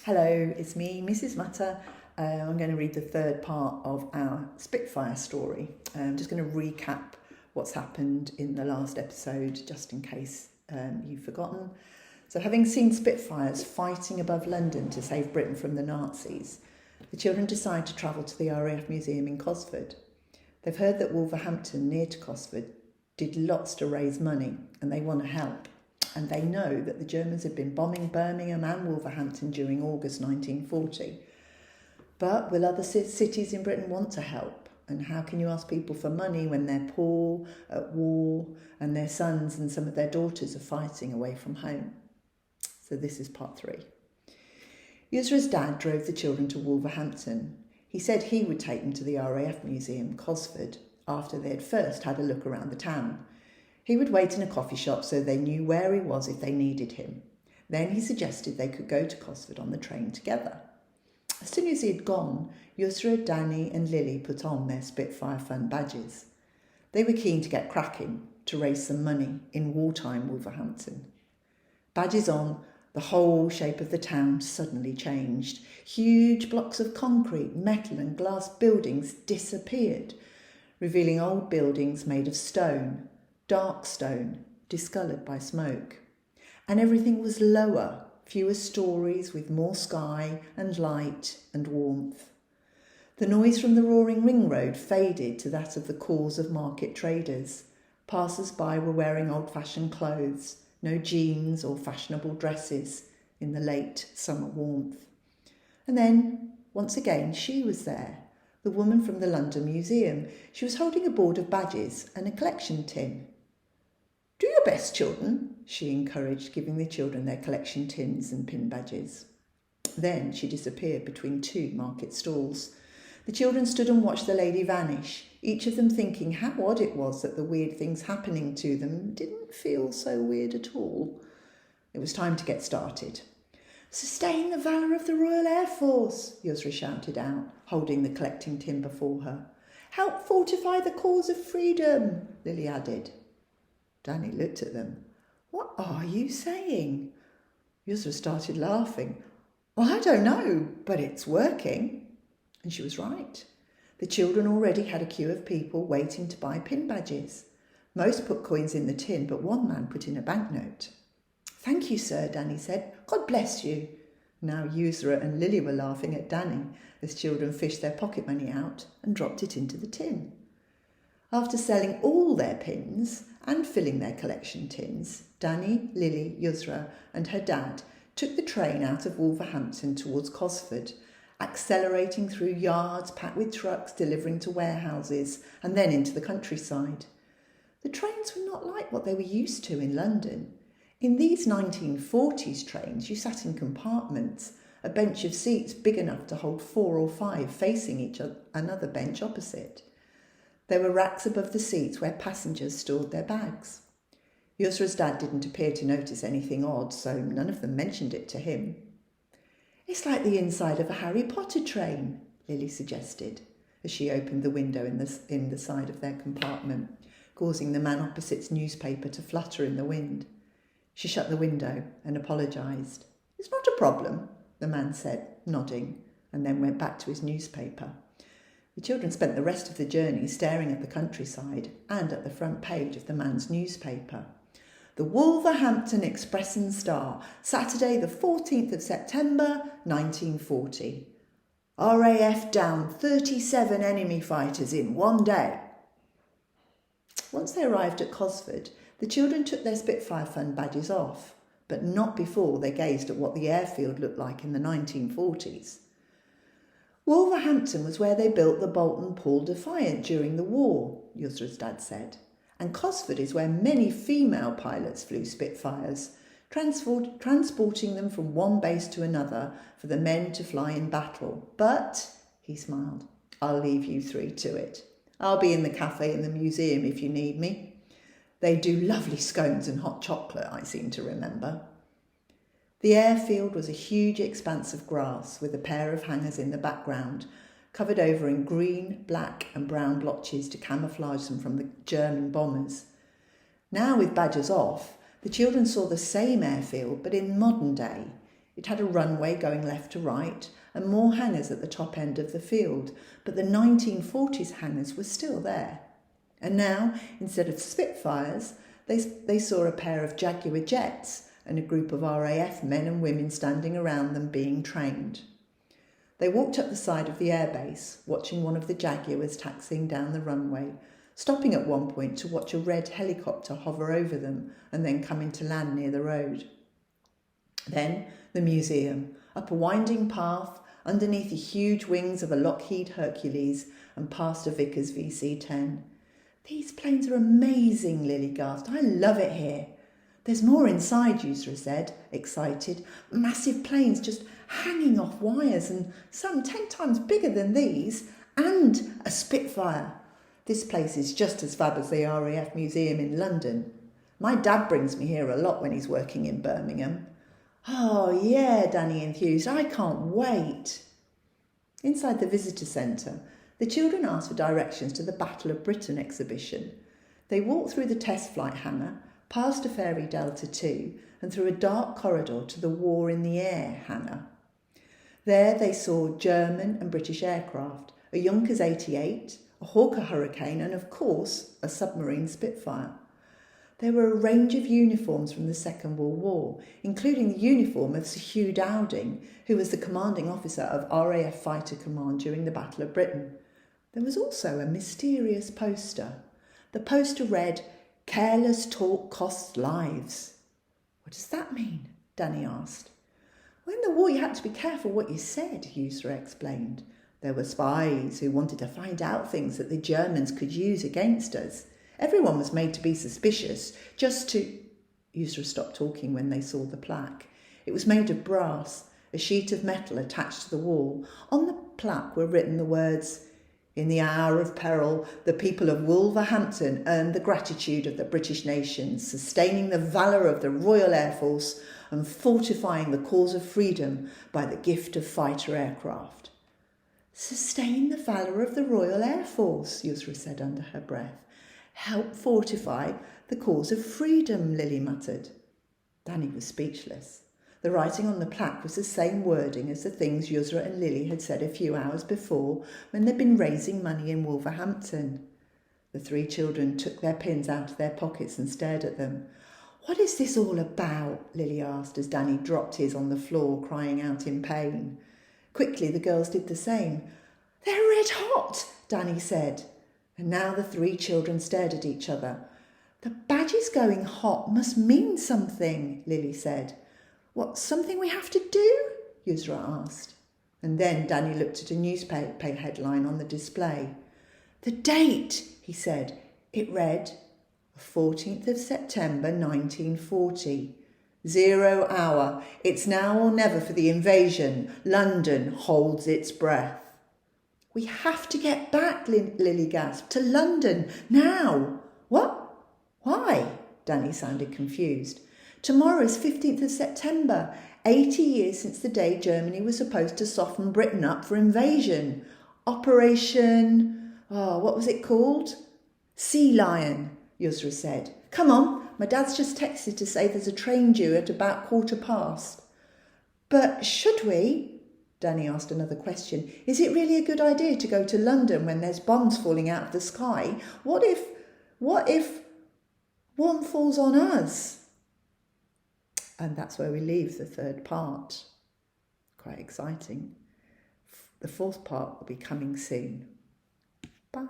Hello, it's me, Mrs. Mutter. I'm going to read the third part of our Spitfire story. I'm just going to recap what's happened in the last episode, just in case you've forgotten. So, having seen Spitfires fighting above London to save Britain from the Nazis, the children decide to travel to the RAF Museum in Cosford. They've heard that Wolverhampton, near to Cosford, did lots to raise money, and they want to help. And they know that the Germans had been bombing Birmingham and Wolverhampton during August 1940. But will other cities in Britain want to help? And how can you ask people for money when they're poor, at war, and their sons and some of their daughters are fighting away from home? So this is part 3. Yusra's dad drove the children to Wolverhampton. He said he would take them to the RAF Museum, Cosford, after they had first had a look around the town. He would wait in a coffee shop so they knew where he was if they needed him. Then he suggested they could go to Cosford on the train together. As soon as he had gone, Yusra, Danny and Lily put on their Spitfire Fund badges. They were keen to get cracking, to raise some money in wartime Wolverhampton. Badges on, the whole shape of the town suddenly changed. Huge blocks of concrete, metal and glass buildings disappeared, revealing old buildings made of stone, dark stone, discoloured by smoke. And everything was lower, fewer stories with more sky and light and warmth. The noise from the roaring ring road faded to that of the calls of market traders. Passers-by were wearing old-fashioned clothes, no jeans or fashionable dresses in the late summer warmth. And then, once again, she was there, the woman from the London Museum. She was holding a board of badges and a collection tin. "Do your best, children," she encouraged, giving the children their collection tins and pin badges. Then she disappeared between 2 market stalls. The children stood and watched the lady vanish, each of them thinking how odd it was that the weird things happening to them didn't feel so weird at all. It was time to get started. "Sustain the valour of the Royal Air Force," Yusra shouted out, holding the collecting tin before her. "Help fortify the cause of freedom," Lily added. Danny looked at them. "What are you saying?" Yusra started laughing. "Well, I don't know, but it's working." And she was right. The children already had a queue of people waiting to buy pin badges. Most put coins in the tin, but one man put in a banknote. "Thank you, sir," Danny said. "God bless you." Now Yusra and Lily were laughing at Danny as children fished their pocket money out and dropped it into the tin. After selling all their pins and filling their collection tins, Danny, Lily, Yusra and her dad took the train out of Wolverhampton towards Cosford, accelerating through yards packed with trucks delivering to warehouses and then into the countryside. The trains were not like what they were used to in London. In these 1940s trains, you sat in compartments, a bench of seats big enough to hold 4 or 5 facing each other, another bench opposite. There were racks above the seats where passengers stored their bags. Yusra's dad didn't appear to notice anything odd, so none of them mentioned it to him. "It's like the inside of a Harry Potter train," Lily suggested, as she opened the window in the side of their compartment, causing the man opposite's newspaper to flutter in the wind. She shut the window and apologised. "It's not a problem," the man said, nodding, and then went back to his newspaper. The children spent the rest of the journey staring at the countryside and at the front page of the man's newspaper. "The Wolverhampton Express and Star, Saturday the 14th of September, 1940. RAF down 37 enemy fighters in one day." Once they arrived at Cosford, the children took their Spitfire Fund badges off, but not before they gazed at what the airfield looked like in the 1940s. "Wolverhampton was where they built the Bolton Paul Defiant during the war," Yusra's dad said. "And Cosford is where many female pilots flew Spitfires, transporting them from one base to another for the men to fly in battle. But," he smiled, "I'll leave you 3 to it. I'll be in the cafe in the museum if you need me. They do lovely scones and hot chocolate, I seem to remember." The airfield was a huge expanse of grass with a pair of hangars in the background, covered over in green, black and brown blotches to camouflage them from the German bombers. Now, with badges off, the children saw the same airfield but in modern day, It had a runway going left to right and more hangars at the top end of the field, but the 1940s hangars were still there. And now, instead of Spitfires, they saw a pair of Jaguar jets and a group of RAF men and women standing around them being trained. They walked up the side of the airbase, watching one of the Jaguars taxiing down the runway, stopping at one point to watch a red helicopter hover over them and then coming to land near the road. Then the museum, up a winding path, underneath the huge wings of a Lockheed Hercules and past a Vickers VC-10. "These planes are amazing," Lily gasped. "I love it here." "There's more inside," Yusra said, excited. "Massive planes just hanging off wires and some 10 times bigger than these, and a Spitfire. This place is just as fab as the RAF Museum in London. My dad brings me here a lot when he's working in Birmingham." "Oh yeah," Danny enthused. "I can't wait." Inside the visitor centre, the children asked for directions to the Battle of Britain exhibition. They walked through the test flight hangar, past a Fairy Delta II, and through a dark corridor to the War in the Air hangar. There they saw German and British aircraft, a Junkers 88, a Hawker Hurricane, and of course a submarine Spitfire. There were a range of uniforms from the Second World War, including the uniform of Sir Hugh Dowding, who was the commanding officer of RAF Fighter Command during the Battle of Britain. There was also a mysterious poster. The poster read, "Careless talk costs lives." "What does that mean?" Danny asked. "Well, in the war you had to be careful what you said," Yusra explained. "There were spies who wanted to find out things that the Germans could use against us. Everyone was made to be suspicious, just to..." Yusra stopped talking when they saw the plaque. It was made of brass, a sheet of metal attached to the wall. On the plaque were written the words, "In the hour of peril, the people of Wolverhampton earned the gratitude of the British nation, sustaining the valour of the Royal Air Force and fortifying the cause of freedom by the gift of fighter aircraft." "Sustain the valour of the Royal Air Force," Yusra said under her breath. "Help fortify the cause of freedom," Lily muttered. Danny was speechless. The writing on the plaque was the same wording as the things Yusra and Lily had said a few hours before when they'd been raising money in Wolverhampton. The 3 children took their pins out of their pockets and stared at them. "What is this all about?" Lily asked as Danny dropped his on the floor, crying out in pain. Quickly the girls did the same. "They're red hot," Danny said. And now the 3 children stared at each other. "The badges going hot must mean something," Lily said. "What, something we have to do?" Yusra asked. And then Danny looked at a newspaper headline on the display. "The date," he said. It read, 14th of September 1940. 0 hour. It's now or never for the invasion. London holds its breath. "We have to get back," Lily gasped, "to London, now." "What? Why?" Danny sounded confused. "Tomorrow's 15th of September, 80 years since the day Germany was supposed to soften Britain up for invasion. Operation... what was it called?" "Sea Lion," Yusra said. "Come on, my dad's just texted to say there's a train due at about 15:15. "But should we?" Danny asked another question. "Is it really a good idea to go to London when there's bombs falling out of the sky? What if one falls on us?" And that's where we leave the 3rd part. Quite exciting. The 4th part will be coming soon. Bye.